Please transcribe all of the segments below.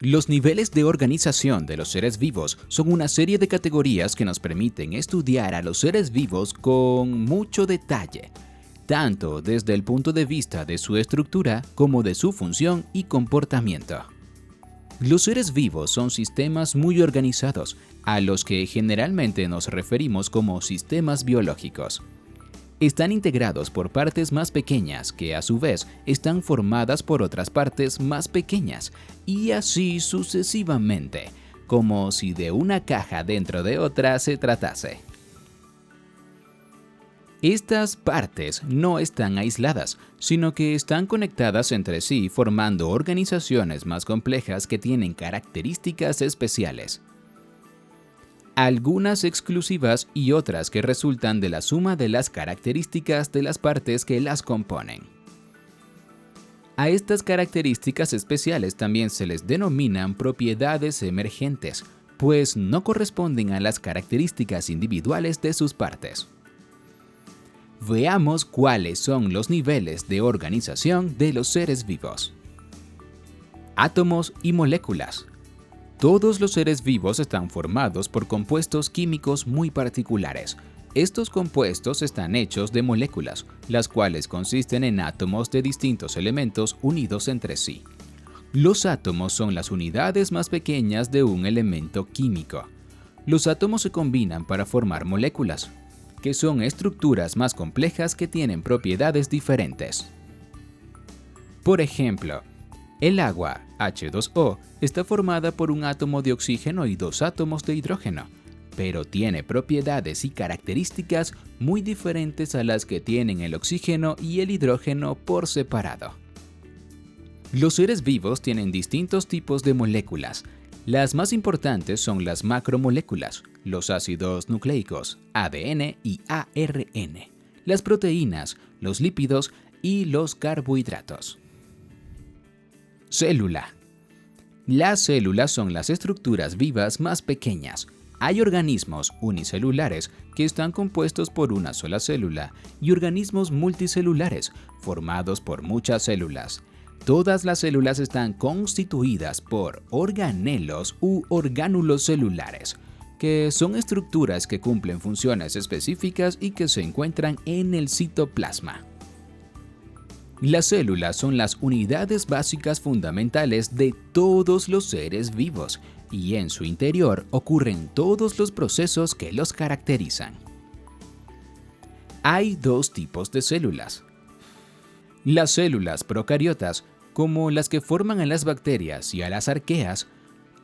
Los niveles de organización de los seres vivos son una serie de categorías que nos permiten estudiar a los seres vivos con mucho detalle, tanto desde el punto de vista de su estructura como de su función y comportamiento. Los seres vivos son sistemas muy organizados, a los que generalmente nos referimos como sistemas biológicos. Están integrados por partes más pequeñas que a su vez están formadas por otras partes más pequeñas y así sucesivamente, como si de una caja dentro de otra se tratase. Estas partes no están aisladas, sino que están conectadas entre sí formando organizaciones más complejas que tienen características especiales. Algunas exclusivas y otras que resultan de la suma de las características de las partes que las componen. A estas características especiales también se les denominan propiedades emergentes, pues no corresponden a las características individuales de sus partes. Veamos cuáles son los niveles de organización de los seres vivos. Átomos y moléculas. Todos los seres vivos están formados por compuestos químicos muy particulares. Estos compuestos están hechos de moléculas, las cuales consisten en átomos de distintos elementos unidos entre sí. Los átomos son las unidades más pequeñas de un elemento químico. Los átomos se combinan para formar moléculas, que son estructuras más complejas que tienen propiedades diferentes. Por ejemplo, el agua, H2O, está formada por un átomo de oxígeno y dos átomos de hidrógeno, pero tiene propiedades y características muy diferentes a las que tienen el oxígeno y el hidrógeno por separado. Los seres vivos tienen distintos tipos de moléculas. Las más importantes son las macromoléculas, los ácidos nucleicos, ADN y ARN, las proteínas, los lípidos y los carbohidratos. Célula. Las células son las estructuras vivas más pequeñas. Hay organismos unicelulares que están compuestos por una sola célula y organismos multicelulares formados por muchas células. Todas las células están constituidas por organelos u orgánulos celulares, que son estructuras que cumplen funciones específicas y que se encuentran en el citoplasma. Las células son las unidades básicas fundamentales de todos los seres vivos y en su interior ocurren todos los procesos que los caracterizan. Hay dos tipos de células. Las células procariotas, como las que forman a las bacterias y a las arqueas,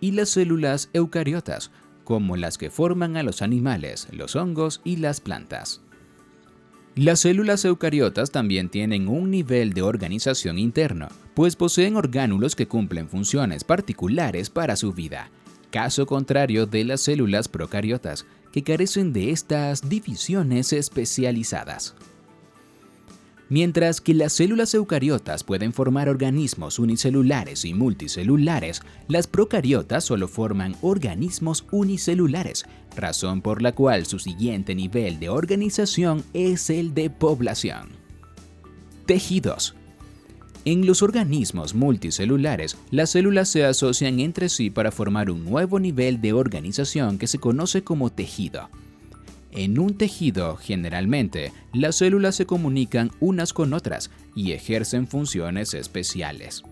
y las células eucariotas, como las que forman a los animales, los hongos y las plantas. Las células eucariotas también tienen un nivel de organización interno, pues poseen orgánulos que cumplen funciones particulares para su vida, caso contrario de las células procariotas, que carecen de estas divisiones especializadas. Mientras que las células eucariotas pueden formar organismos unicelulares y multicelulares, las procariotas solo forman organismos unicelulares, razón por la cual su siguiente nivel de organización es el de población. Tejidos. En los organismos multicelulares, las células se asocian entre sí para formar un nuevo nivel de organización que se conoce como tejido. En un tejido, generalmente, las células se comunican unas con otras y ejercen funciones especiales.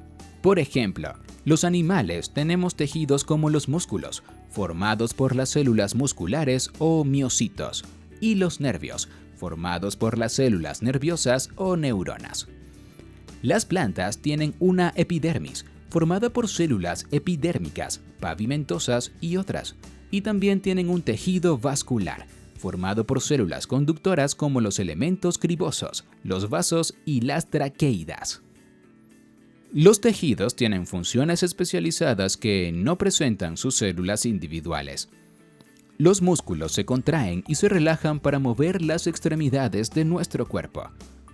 Por ejemplo, los animales tenemos tejidos como los músculos, formados por las células musculares o miocitos, y los nervios, formados por las células nerviosas o neuronas. Las plantas tienen una epidermis, formada por células epidérmicas, pavimentosas y otras, y también tienen un tejido vascular, formado por células conductoras como los elementos cribosos, los vasos y las traqueidas. Los tejidos tienen funciones especializadas que no presentan sus células individuales. Los músculos se contraen y se relajan para mover las extremidades de nuestro cuerpo,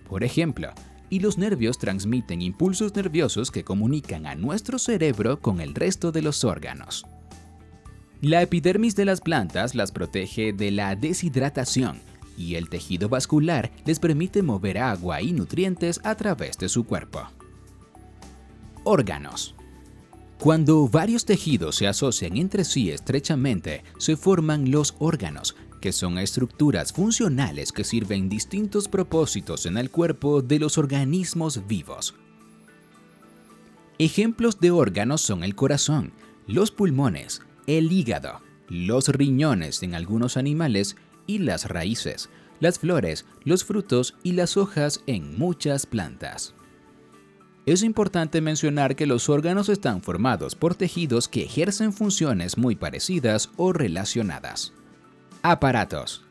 por ejemplo, y los nervios transmiten impulsos nerviosos que comunican a nuestro cerebro con el resto de los órganos. La epidermis de las plantas las protege de la deshidratación y el tejido vascular les permite mover agua y nutrientes a través de su cuerpo. Órganos. Cuando varios tejidos se asocian entre sí estrechamente, se forman los órganos, que son estructuras funcionales que sirven distintos propósitos en el cuerpo de los organismos vivos. Ejemplos de órganos son el corazón, los pulmones, el hígado, los riñones en algunos animales y las raíces, las flores, los frutos y las hojas en muchas plantas. Es importante mencionar que los órganos están formados por tejidos que ejercen funciones muy parecidas o relacionadas. Aparatos.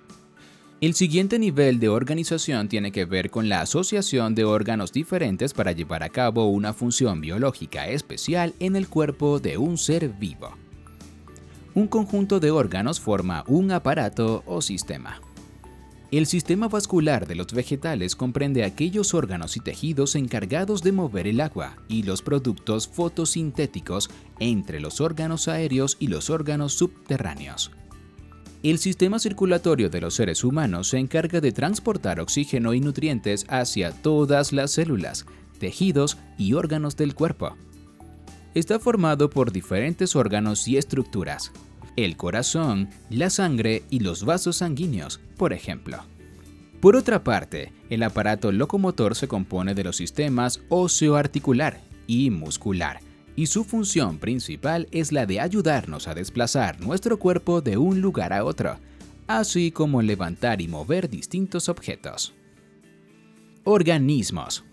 El siguiente nivel de organización tiene que ver con la asociación de órganos diferentes para llevar a cabo una función biológica especial en el cuerpo de un ser vivo. Un conjunto de órganos forma un aparato o sistema. El sistema vascular de los vegetales comprende aquellos órganos y tejidos encargados de mover el agua y los productos fotosintéticos entre los órganos aéreos y los órganos subterráneos. El sistema circulatorio de los seres humanos se encarga de transportar oxígeno y nutrientes hacia todas las células, tejidos y órganos del cuerpo. Está formado por diferentes órganos y estructuras. El corazón, la sangre y los vasos sanguíneos, por ejemplo. Por otra parte, el aparato locomotor se compone de los sistemas óseo-articular y muscular, y su función principal es la de ayudarnos a desplazar nuestro cuerpo de un lugar a otro, así como levantar y mover distintos objetos. Organismos.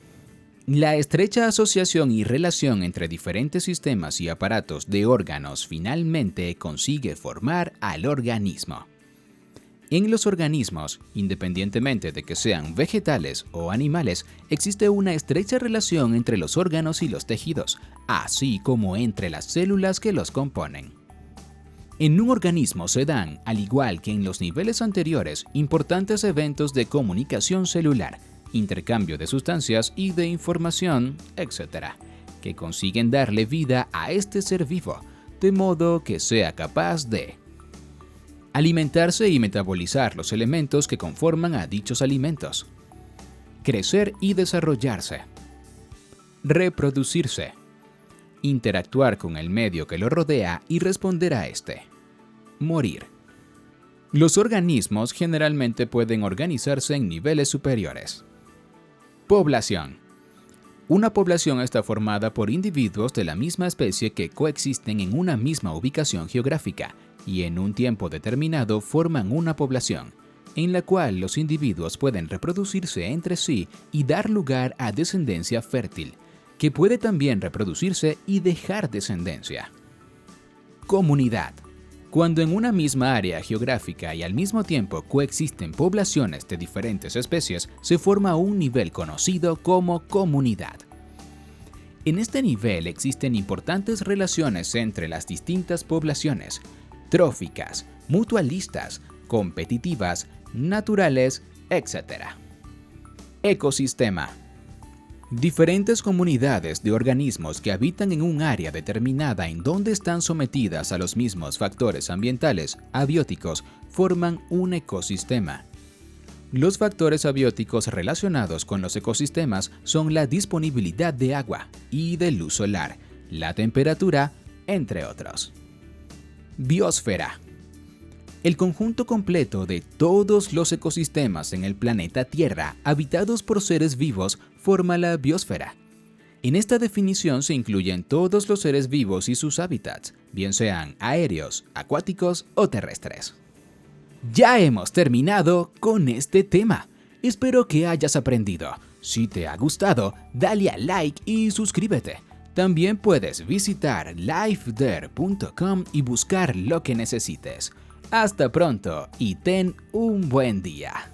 La estrecha asociación y relación entre diferentes sistemas y aparatos de órganos finalmente consigue formar al organismo. En los organismos, independientemente de que sean vegetales o animales, existe una estrecha relación entre los órganos y los tejidos, así como entre las células que los componen. En un organismo se dan, al igual que en los niveles anteriores, importantes eventos de comunicación celular, intercambio de sustancias y de información, etc., que consiguen darle vida a este ser vivo, de modo que sea capaz de alimentarse y metabolizar los elementos que conforman a dichos alimentos, crecer y desarrollarse, reproducirse, interactuar con el medio que lo rodea y responder a este, morir. Los organismos generalmente pueden organizarse en niveles superiores. Población. Una población está formada por individuos de la misma especie que coexisten en una misma ubicación geográfica y en un tiempo determinado forman una población, en la cual los individuos pueden reproducirse entre sí y dar lugar a descendencia fértil, que puede también reproducirse y dejar descendencia. Comunidad. Cuando en una misma área geográfica y al mismo tiempo coexisten poblaciones de diferentes especies, se forma un nivel conocido como comunidad. En este nivel existen importantes relaciones entre las distintas poblaciones, tróficas, mutualistas, competitivas, naturales, etc. Ecosistema. Diferentes comunidades de organismos que habitan en un área determinada en donde están sometidas a los mismos factores ambientales abióticos forman un ecosistema. Los factores abióticos relacionados con los ecosistemas son la disponibilidad de agua y de luz solar, la temperatura, entre otros. Biosfera. El conjunto completo de todos los ecosistemas en el planeta Tierra habitados por seres vivos forma la biosfera. En esta definición se incluyen todos los seres vivos y sus hábitats, bien sean aéreos, acuáticos o terrestres. Ya hemos terminado con este tema. Espero que hayas aprendido. Si te ha gustado, dale a like y suscríbete. También puedes visitar lifethere.com y buscar lo que necesites. Hasta pronto y ten un buen día.